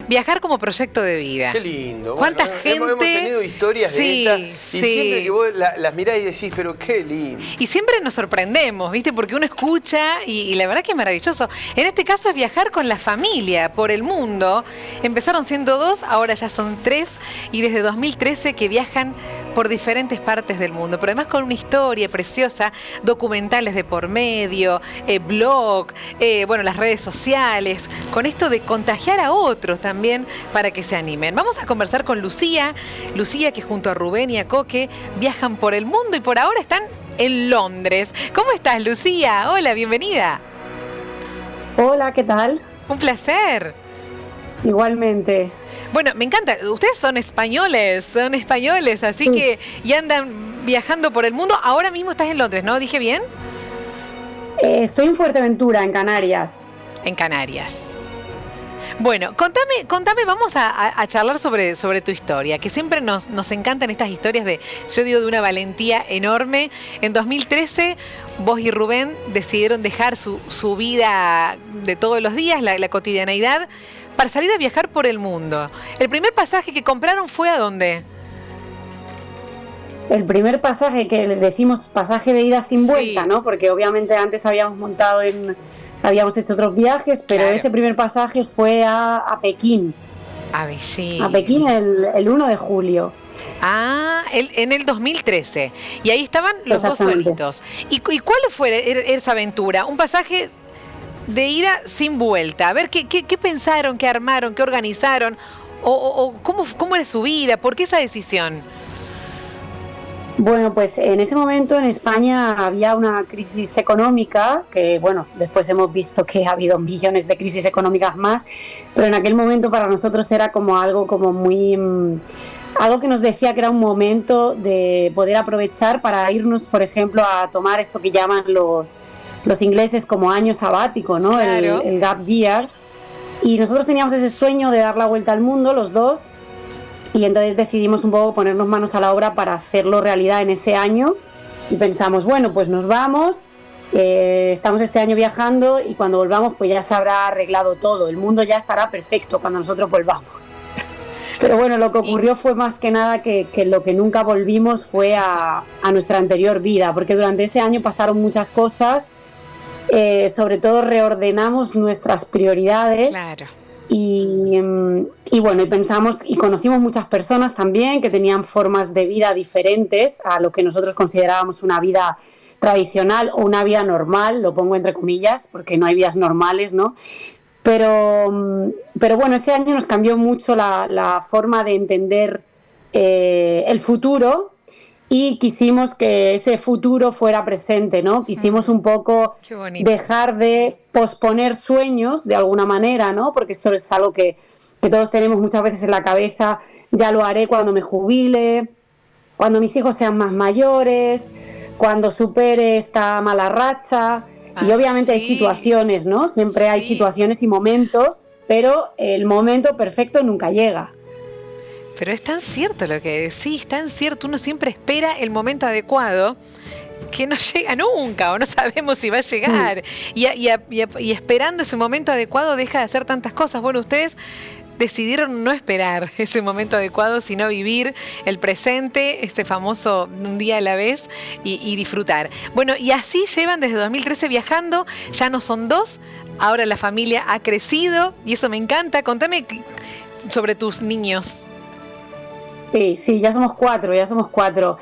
Viajar como proyecto de vida. Qué lindo. ¿Cuánta bueno, gente? Hemos tenido historias Sí, de estas y sí. siempre que vos las mirás y decís, pero qué lindo. Y siempre nos sorprendemos, ¿viste? Porque uno escucha y la verdad que es maravilloso. En este caso es viajar con la familia por el mundo. Empezaron siendo 2, ahora ya son 3 y desde 2013 que viajan por diferentes partes del mundo, pero además con una historia preciosa, documentales de por medio, blog, bueno, las redes sociales, con esto de contagiar a otros también para que se animen. Vamos a conversar con Lucía que junto a Rubén y a Coque viajan por el mundo y por ahora están en Londres. ¿Cómo estás, Lucía? Hola, bienvenida. Hola, ¿qué tal? Un placer. Igualmente. Bueno, me encanta. Ustedes son españoles, así Sí. que ya andan viajando por el mundo. Ahora mismo estás en Londres, ¿no? ¿Dije bien? Estoy en Fuerteventura, en Canarias. En Canarias. Bueno, contame, vamos a charlar sobre tu historia, que siempre nos encantan estas historias de una valentía enorme. En 2013, vos y Rubén decidieron dejar su vida de todos los días, la cotidianeidad, para salir a viajar por el mundo. ¿El primer pasaje que compraron fue a dónde? El primer pasaje, que le decimos pasaje de ida sin vuelta, Sí. ¿no? Porque obviamente antes habíamos hecho otros viajes, pero Claro. ese primer pasaje fue a Pekín. A Beijing. A Pekín el 1 de julio. En el 2013. Y ahí estaban los dos Exactamente. solitos. ¿Y cuál fue esa aventura? Un pasaje de ida sin vuelta. A ver, ¿qué pensaron, qué armaron, qué organizaron? ¿O cómo era su vida? ¿Por qué esa decisión? Bueno, pues en ese momento en España había una crisis económica, que bueno, después hemos visto que ha habido millones de crisis económicas más, pero en aquel momento para nosotros era como algo como muy... algo que nos decía que era un momento de poder aprovechar para irnos, por ejemplo, a tomar esto que llaman los ingleses como año sabático, ¿no? Claro. El gap year. Y nosotros teníamos ese sueño de dar la vuelta al mundo, los dos, y entonces decidimos un poco ponernos manos a la obra para hacerlo realidad en ese año y pensamos, bueno, pues nos vamos, estamos este año viajando y cuando volvamos pues ya se habrá arreglado todo, el mundo ya estará perfecto cuando nosotros volvamos. Pero bueno, lo que ocurrió fue más que nada que lo que nunca volvimos fue a nuestra anterior vida, porque durante ese año pasaron muchas cosas, sobre todo reordenamos nuestras prioridades. Claro. Y bueno, y pensamos y conocimos muchas personas también que tenían formas de vida diferentes a lo que nosotros considerábamos una vida tradicional o una vida normal, lo pongo entre comillas, porque no hay vidas normales, ¿no? Pero bueno, ese año nos cambió mucho la forma de entender el futuro y quisimos que ese futuro fuera presente, ¿no? Quisimos un poco dejar de posponer sueños de alguna manera, ¿no? Porque esto es algo que todos tenemos muchas veces en la cabeza, ya lo haré cuando me jubile, cuando mis hijos sean más mayores, cuando supere esta mala racha. Y obviamente hay situaciones, ¿no? Siempre hay situaciones y momentos, pero el momento perfecto nunca llega. Pero es tan cierto lo que decís, tan cierto. Uno siempre espera el momento adecuado que no llega nunca o no sabemos si va a llegar. Y esperando ese momento adecuado deja de hacer tantas cosas. Bueno, ustedes decidieron no esperar ese momento adecuado, sino vivir el presente, ese famoso un día a la vez y disfrutar. Bueno, y así llevan desde 2013 viajando, ya no son 2, ahora la familia ha crecido y eso me encanta. Contame sobre tus niños. Sí, ya somos 4.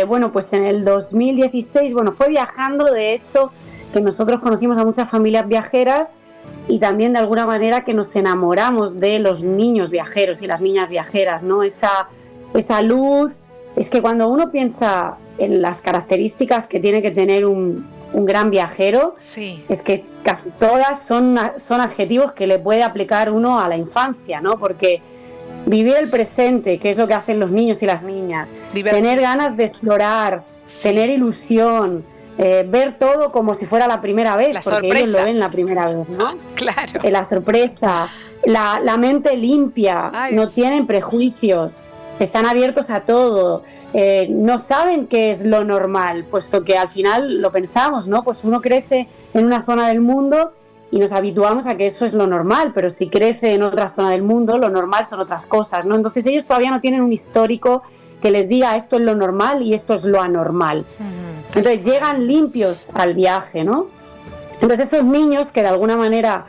Bueno, pues en el 2016, bueno, fue viajando, de hecho, que nosotros conocimos a muchas familias viajeras y también de alguna manera que nos enamoramos de los niños viajeros y las niñas viajeras, ¿no? Esa luz, es que cuando uno piensa en las características que tiene que tener un gran viajero, sí, es que casi todas son adjetivos que le puede aplicar uno a la infancia, ¿no? Porque vivir el presente, que es lo que hacen los niños y las niñas, tener ganas de explorar, tener ilusión, ver todo como si fuera la primera vez, porque ellos lo ven la primera vez, ¿no? Claro. La sorpresa, la mente limpia, no tienen prejuicios, están abiertos a todo, no saben qué es lo normal, puesto que al final lo pensamos, ¿no? Pues uno crece en una zona del mundo y nos habituamos a que eso es lo normal, pero si crece en otra zona del mundo, lo normal son otras cosas, ¿no? Entonces ellos todavía no tienen un histórico que les diga esto es lo normal y esto es lo anormal. Entonces llegan limpios al viaje, ¿no? Entonces estos niños que de alguna manera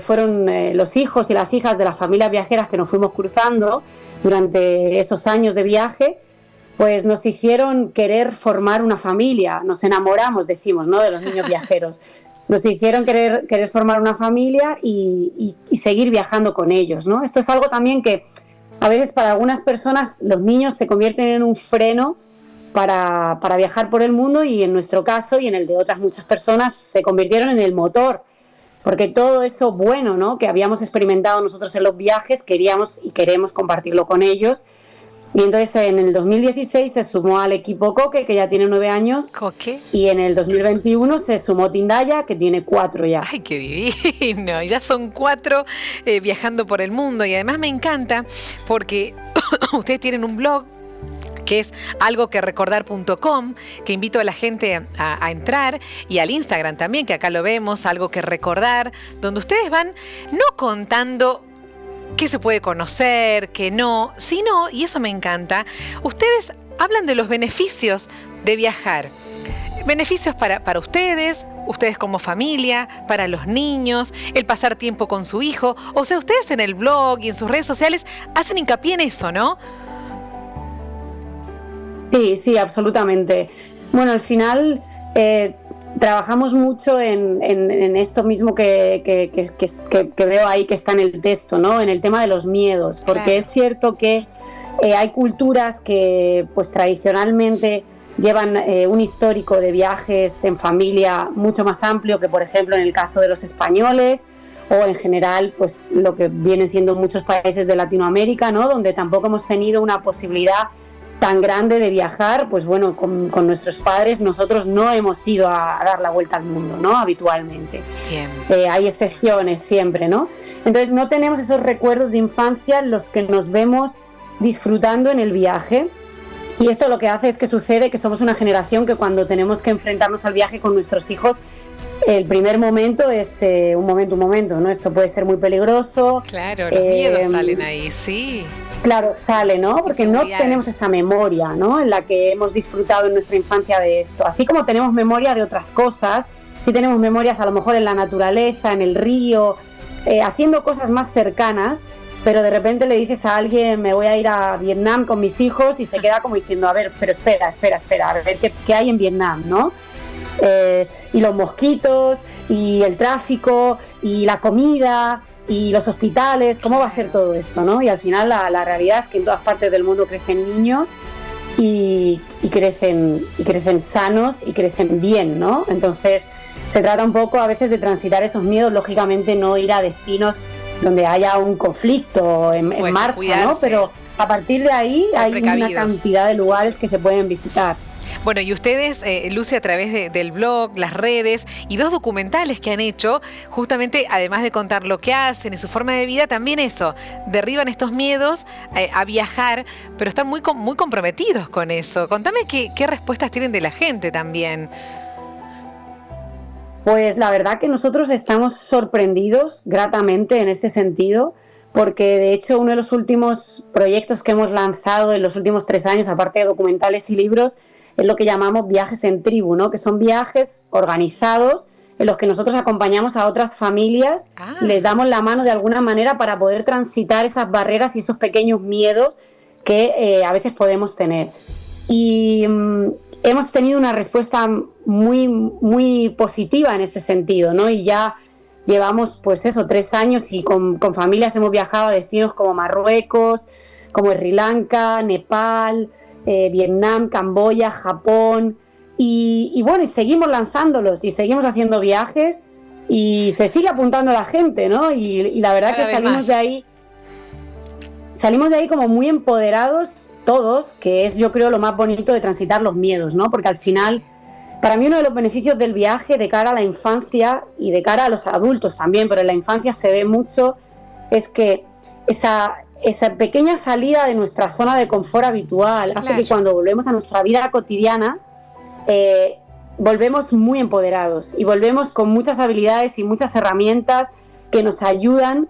fueron los hijos y las hijas de las familias viajeras que nos fuimos cruzando durante esos años de viaje, pues nos hicieron querer formar una familia, nos enamoramos, decimos, ¿no?, de los niños viajeros. Nos hicieron querer formar una familia y seguir viajando con ellos, ¿no? Esto es algo también que a veces para algunas personas los niños se convierten en un freno para viajar por el mundo, y en nuestro caso y en el de otras muchas personas se convirtieron en el motor, porque todo eso bueno, ¿no?, que habíamos experimentado nosotros en los viajes queríamos y queremos compartirlo con ellos. Y entonces en el 2016 se sumó al equipo Coque, que ya tiene 9 años. ¿Coque? Y en el 2021 se sumó Tindaya, que tiene 4 ya. ¡Ay, qué divino! Ya son 4 viajando por el mundo. Y además me encanta porque ustedes tienen un blog que es algoquerecordar.com, que invito a la gente a entrar, y al Instagram también, que acá lo vemos, Algo que Recordar, donde ustedes van no contando qué se puede conocer, qué no, sino, y eso me encanta, ustedes hablan de los beneficios de viajar. Beneficios para ustedes como familia, para los niños, el pasar tiempo con su hijo. O sea, ustedes en el blog y en sus redes sociales hacen hincapié en eso, ¿no? Sí, absolutamente. Bueno, al final trabajamos mucho en esto mismo que veo ahí que está en el texto, ¿no? En el tema de los miedos, porque claro, es cierto que hay culturas que pues tradicionalmente llevan un histórico de viajes en familia mucho más amplio que, por ejemplo, en el caso de los españoles, o en general pues lo que vienen siendo muchos países de Latinoamérica, ¿no?, donde tampoco hemos tenido una posibilidad tan grande de viajar. Pues bueno, con nuestros padres nosotros no hemos ido a dar la vuelta al mundo, ¿no?, habitualmente. Hay excepciones siempre, ¿no? Entonces no tenemos esos recuerdos de infancia en los que nos vemos disfrutando en el viaje, y esto lo que hace es que sucede que somos una generación que cuando tenemos que enfrentarnos al viaje con nuestros hijos, el primer momento es un momento, ¿no? Esto puede ser muy peligroso. Claro, los miedos salen ahí, sí. Claro, sale, ¿no? Porque no tenemos esa memoria, ¿no?, en la que hemos disfrutado en nuestra infancia de esto. Así como tenemos memoria de otras cosas, sí tenemos memorias a lo mejor en la naturaleza, en el río, haciendo cosas más cercanas, pero de repente le dices a alguien, me voy a ir a Vietnam con mis hijos, y se queda como diciendo, a ver, pero espera, a ver qué hay en Vietnam, ¿no? Y los mosquitos, y el tráfico, y la comida, y los hospitales, ¿cómo va a ser todo esto, no? Y al final la realidad es que en todas partes del mundo crecen niños y crecen sanos y crecen bien, ¿no? Entonces se trata un poco a veces de transitar esos miedos, lógicamente no ir a destinos donde haya un conflicto en marcha, cuidarse, ¿no? Pero a partir de ahí hay una cantidad de lugares que se pueden visitar. Bueno, y ustedes, Lucy, a través del blog, las redes y 2 documentales que han hecho, justamente, además de contar lo que hacen y su forma de vida, también eso, derriban estos miedos a viajar, pero están muy comprometidos con eso. Contame qué respuestas tienen de la gente también. Pues la verdad que nosotros estamos sorprendidos gratamente en este sentido, porque de hecho uno de los últimos proyectos que hemos lanzado en los últimos 3 años, aparte de documentales y libros, es lo que llamamos viajes en tribu, ¿no?, que son viajes organizados en los que nosotros acompañamos a otras familias y les damos la mano de alguna manera para poder transitar esas barreras y esos pequeños miedos que a veces podemos tener. Y hemos tenido una respuesta muy, muy positiva en este sentido, ¿no? Y ya llevamos, pues eso, 3 años, y con familias hemos viajado a destinos como Marruecos, como Sri Lanka, Nepal, Vietnam, Camboya, Japón, y bueno, y seguimos lanzándolos y seguimos haciendo viajes y se sigue apuntando la gente, ¿no? Y la verdad que salimos de ahí como muy empoderados todos, que es, yo creo, lo más bonito de transitar los miedos, ¿no? Porque al final, para mí, uno de los beneficios del viaje de cara a la infancia y de cara a los adultos también, pero en la infancia se ve mucho, es que esa pequeña salida de nuestra zona de confort habitual hace que cuando volvemos a nuestra vida cotidiana volvemos muy empoderados y volvemos con muchas habilidades y muchas herramientas que nos ayudan,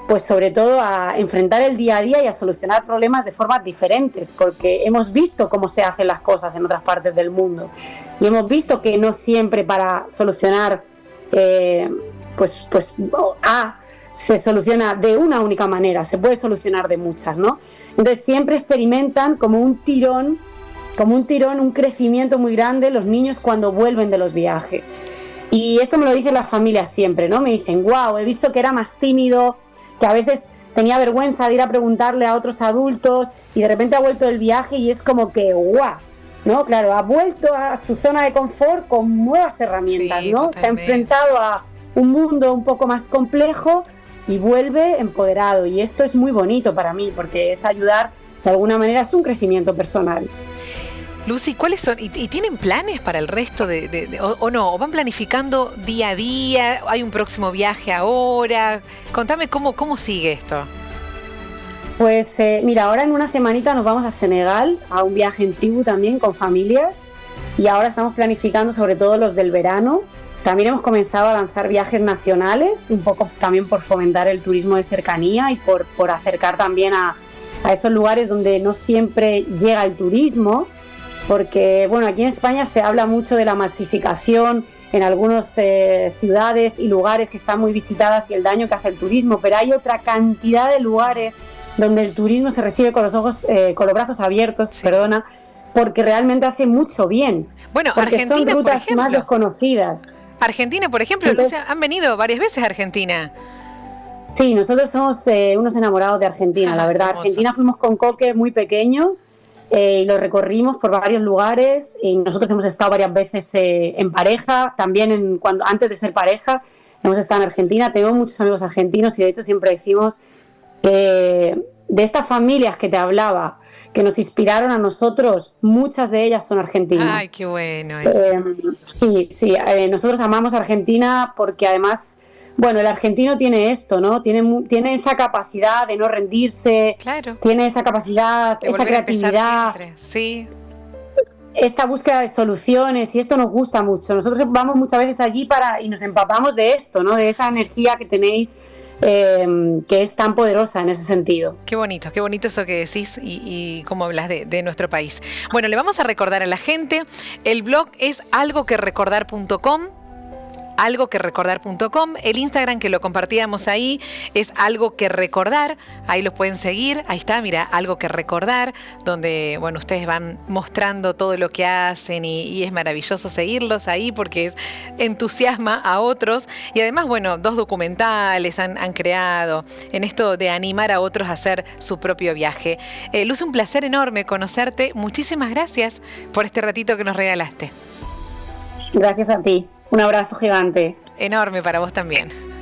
pues sobre todo a enfrentar el día a día y a solucionar problemas de formas diferentes, porque hemos visto cómo se hacen las cosas en otras partes del mundo y hemos visto que no siempre para solucionar se soluciona de una única manera, se puede solucionar de muchas, ¿no? Entonces siempre experimentan como un tirón, un crecimiento muy grande los niños cuando vuelven de los viajes. Y esto me lo dicen las familias siempre, ¿no? Me dicen, wow, he visto que era más tímido, que a veces tenía vergüenza de ir a preguntarle a otros adultos y de repente ha vuelto del viaje y es como que ¡guau! ¿No? Claro, ha vuelto a su zona de confort con nuevas herramientas, sí, ¿no? Totalmente. Se ha enfrentado a un mundo un poco más complejo y vuelve empoderado. Y esto es muy bonito para mí porque es ayudar, de alguna manera, es un crecimiento personal. Lucy, ¿cuáles son? ¿Y tienen planes para el resto o no? ¿O van planificando día a día? ¿Hay un próximo viaje ahora? Contame cómo sigue esto. Pues mira, ahora en una semanita nos vamos a Senegal, a un viaje en tribu también con familias, y ahora estamos planificando sobre todo los del verano. También hemos comenzado a lanzar viajes nacionales, un poco también por fomentar el turismo de cercanía y por acercar también a esos lugares donde no siempre llega el turismo, porque bueno, aquí en España se habla mucho de la masificación en algunas ciudades y lugares que están muy visitadas y el daño que hace el turismo, pero hay otra cantidad de lugares donde el turismo se recibe con los brazos abiertos, sí. Porque realmente hace mucho bien. Bueno, porque Argentina, son rutas por ejemplo, más desconocidas. Argentina, por ejemplo, Lucia, han venido varias veces a Argentina. Sí, nosotros somos unos enamorados de Argentina, la verdad. Hermoso. Argentina fuimos con Coque muy pequeño y lo recorrimos por varios lugares y nosotros hemos estado varias veces en pareja, también antes de ser pareja hemos estado en Argentina. Tenemos muchos amigos argentinos y de hecho siempre decimos que de estas familias que te hablaba, que nos inspiraron a nosotros, muchas de ellas son argentinas. Ay, qué bueno eso. Sí, nosotros amamos Argentina porque además, bueno, el argentino tiene esto, ¿no? Tiene esa capacidad de no rendirse, claro. Tiene esa capacidad, de esa creatividad, sí. Esta búsqueda de soluciones, y esto nos gusta mucho. Nosotros vamos muchas veces allí y nos empapamos de esto, ¿no? De esa energía que tenéis, que es tan poderosa en ese sentido. Qué bonito eso que decís y cómo hablas de nuestro país. Bueno, le vamos a recordar a la gente, el blog es algoquerecordar.com, el Instagram que lo compartíamos ahí es algo que recordar, ahí los pueden seguir, ahí está, mira, algo que recordar, donde, bueno, ustedes van mostrando todo lo que hacen y es maravilloso seguirlos ahí porque entusiasma a otros y además, bueno, 2 documentales han creado en esto de animar a otros a hacer su propio viaje. Luz, un placer enorme conocerte, muchísimas gracias por este ratito que nos regalaste. Gracias a ti. Un abrazo gigante. Enorme para vos también.